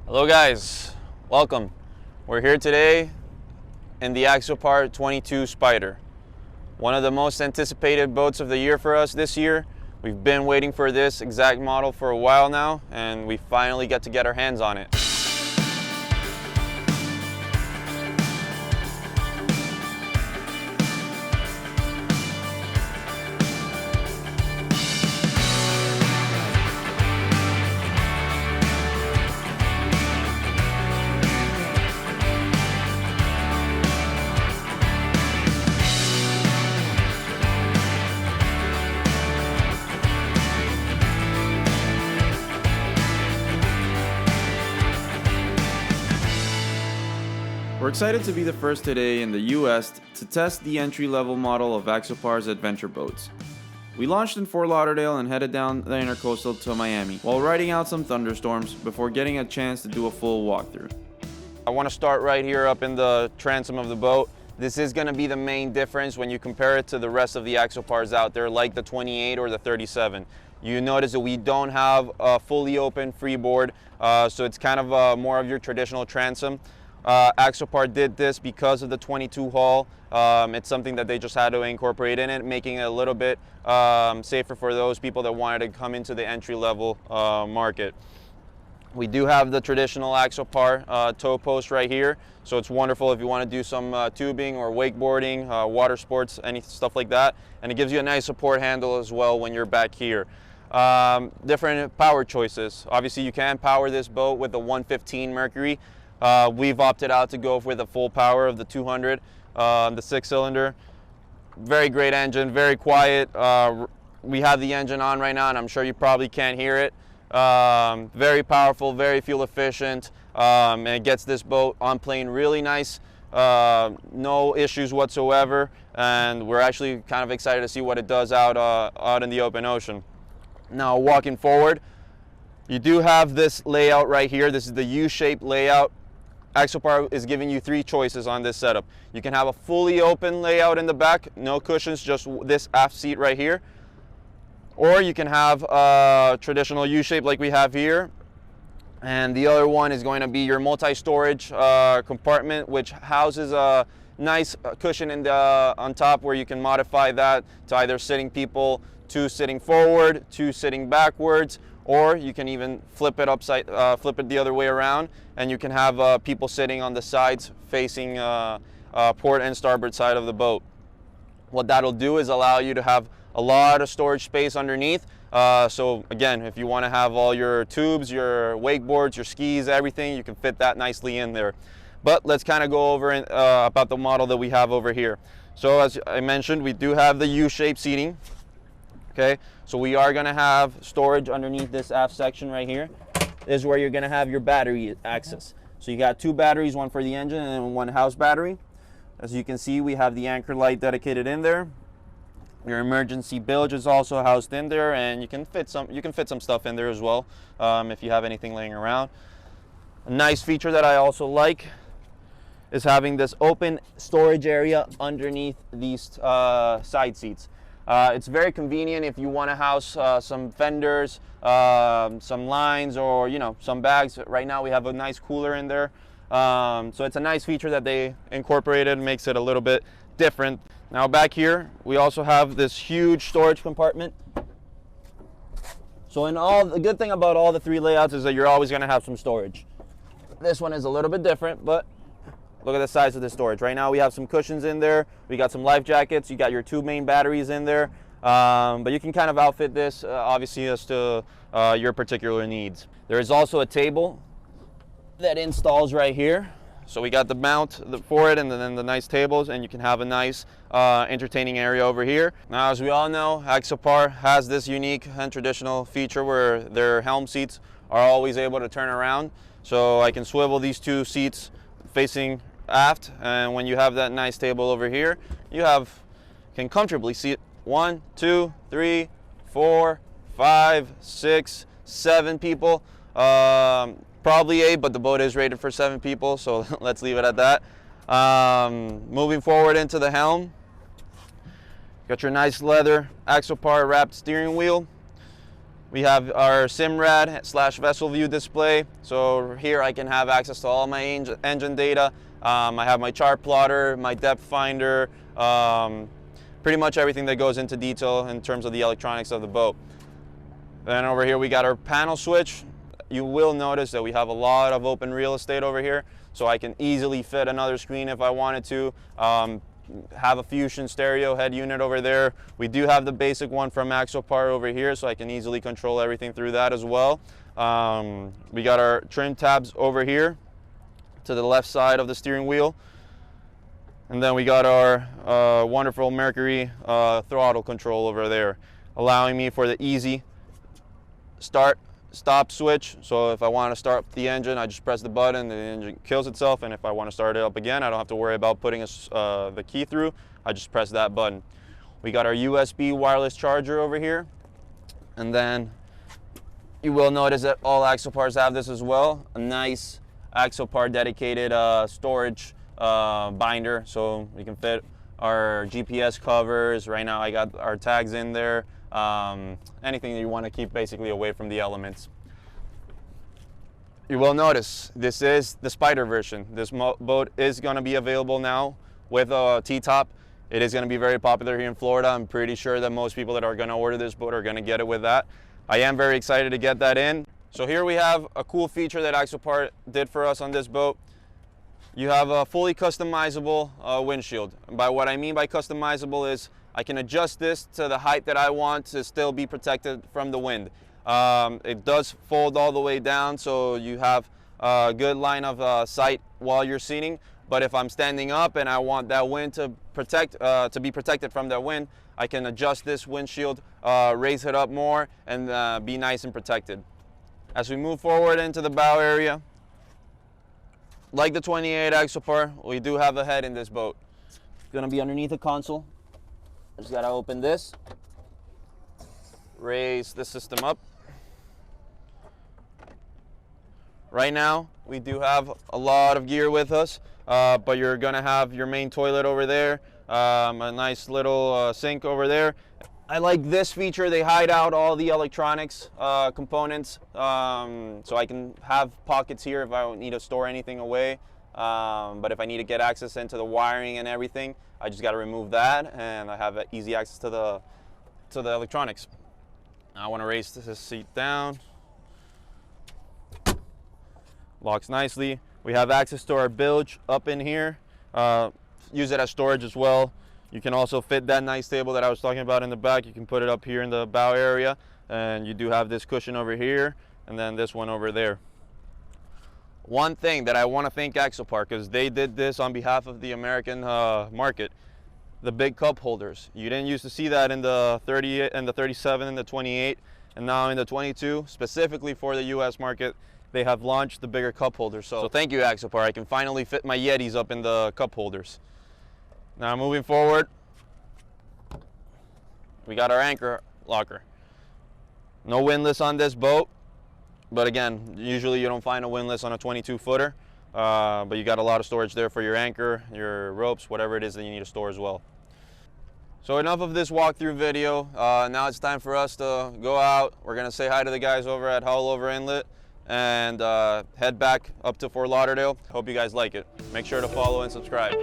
Hello guys, welcome. We're here today in the Axopar 22 Spyder. One of the most anticipated boats of the year for us this year. We've been waiting for this exact model for a while now, and we finally get our hands on it. We're excited to be the first today in the US to test the entry-level model of Axopar's adventure boats. We launched in Fort Lauderdale and headed down the intercoastal to Miami while riding out some thunderstorms before getting a chance to do a full walkthrough. I want to start right here up in the transom of the boat. This is going to be the main difference when you compare it to the rest of the Axopars out there, like the 28 or the 37. You notice that we don't have a fully open freeboard, so it's kind of more of your traditional transom. Axopar did this because of the 22 hull. It's something that they just had to incorporate in it, making it a little bit safer for those people that wanted to come into the entry-level market. We do have the traditional Axopar tow post right here, so it's wonderful if you want to do some tubing or wakeboarding, water sports, any stuff like that. And it gives you a nice support handle as well when you're back here. Different power choices. Obviously, you can power this boat with the 115 Mercury. We've opted out to go with the full power of the 200, the 6-cylinder. Very great engine, very quiet. We have the engine on right now, and I'm sure you probably can't hear it. Very powerful, very fuel efficient, and it gets this boat on plane really nice. No issues whatsoever, and we're actually kind of excited to see what it does out in the open ocean. Now, walking forward, you do have this layout right here. This is the U-shaped layout. Axopar is giving you three choices on this setup. You can have a fully open layout in the back, no cushions, just this aft seat right here. Or you can have a traditional U-shape like we have here. And the other one is going to be your multi-storage compartment, which houses a nice cushion on top where you can modify that to either sitting people, two sitting forward, two sitting backwards, or you can even flip it the other way around, and you can have people sitting on the sides facing port and starboard side of the boat. What that'll do is allow you to have a lot of storage space underneath. So again, if you want to have all your tubes, your wakeboards, your skis, everything, you can fit that nicely in there. But let's kind of go over about the model that we have over here. So as I mentioned, we do have the U-shaped seating. Okay, so we are going to have storage underneath this aft section right here. This is where you're going to have your battery access. So you got two batteries, one for the engine and one house battery. As you can see, we have the anchor light dedicated in there. Your emergency bilge is also housed in there, and you can fit some stuff in there as well if you have anything laying around. A nice feature that I also like is having this open storage area underneath these side seats. It's very convenient if you want to house some fenders, some lines, or some bags. Right now we have a nice cooler in there, so it's a nice feature that they incorporated, makes it a little bit different. Now back here we also have this huge storage compartment. So the good thing about all the three layouts is that you're always going to have some storage. This one is a little bit different, but look at the size of the storage. Right now we have some cushions in there. We got some life jackets. You got your two main batteries in there. But you can kind of outfit this obviously as to your particular needs. There is also a table that installs right here. So we got the mount for it, and then the nice tables, and you can have a nice entertaining area over here. Now, as we all know, Axopar has this unique and traditional feature where their helm seats are always able to turn around. So I can swivel these two seats facing aft, and when you have that nice table over here, you can comfortably seat 1, 2, 3, 4, 5, 6, 7 people. Probably 8, but the boat is rated for 7 people, so let's leave it at that. Moving forward into the helm, got your nice leather Axopar wrapped steering wheel. We have our SimRad / vessel view display. So here I can have access to all my engine data. I have my chart plotter, my depth finder, pretty much everything that goes into detail in terms of the electronics of the boat. Then over here we got our panel switch. You will notice that we have a lot of open real estate over here, so I can easily fit another screen if I wanted to. Have a Fusion stereo head unit over there. We do have the basic one from Axopar over here, so I can easily control everything through that as well. We got our trim tabs over here to the left side of the steering wheel. And then we got our wonderful Mercury throttle control over there, allowing me for the easy stop switch. So if I want to start the engine, I just press the button, the engine kills itself, and if I want to start it up again, I don't have to worry about putting the key through. I just press that button. We got our USB wireless charger over here, and then you will notice that all Axopars have this as well. A nice Axopar dedicated storage binder, so we can fit our GPS covers. Right now I got our tags in there. Anything that you want to keep basically away from the elements. You will notice this is the Spyder version. This boat is going to be available now with a T-top. It is going to be very popular here in Florida. I'm pretty sure that most people that are going to order this boat are going to get it with that. I am very excited to get that in. So here we have a cool feature that Axopar did for us on this boat. You have a fully customizable windshield. By what I mean by customizable is I can adjust this to the height that I want to still be protected from the wind. It does fold all the way down, so you have a good line of sight while you're seating. But if I'm standing up and I want that wind to be protected from that wind, I can adjust this windshield, raise it up more, and be nice and protected. As we move forward into the bow area, like the 28 Axopar, we do have a head in this boat. It's gonna be underneath the console. I just gotta open this, raise the system up. Right now, we do have a lot of gear with us, but you're gonna have your main toilet over there, a nice little sink over there. I like this feature. They hide out all the electronics components, so I can have pockets here if I need to store anything away. But if I need to get access into the wiring and everything, I just got to remove that, and I have easy access to the electronics. Now I want to raise this seat down. Locks nicely. We have access to our bilge up in here. Use it as storage as well. You can also fit that nice table that I was talking about in the back. You can put it up here in the bow area, and you do have this cushion over here, and then this one over there. One thing that I want to thank Axopar, because they did this on behalf of the American market, the big cup holders. You didn't used to see that in the 38 and the 37 and the 28, and now in the 22, specifically for the US market, they have launched the bigger cup holders. So thank you, Axopar. I can finally fit my Yetis up in the cup holders. Now moving forward, we got our anchor locker. No windlass on this boat, but again, usually you don't find a windlass on a 22-footer, but you got a lot of storage there for your anchor, your ropes, whatever it is that you need to store as well. So enough of this walkthrough video. Now it's time for us to go out. We're gonna say hi to the guys over at Haulover Inlet and head back up to Fort Lauderdale. Hope you guys like it. Make sure to follow and subscribe.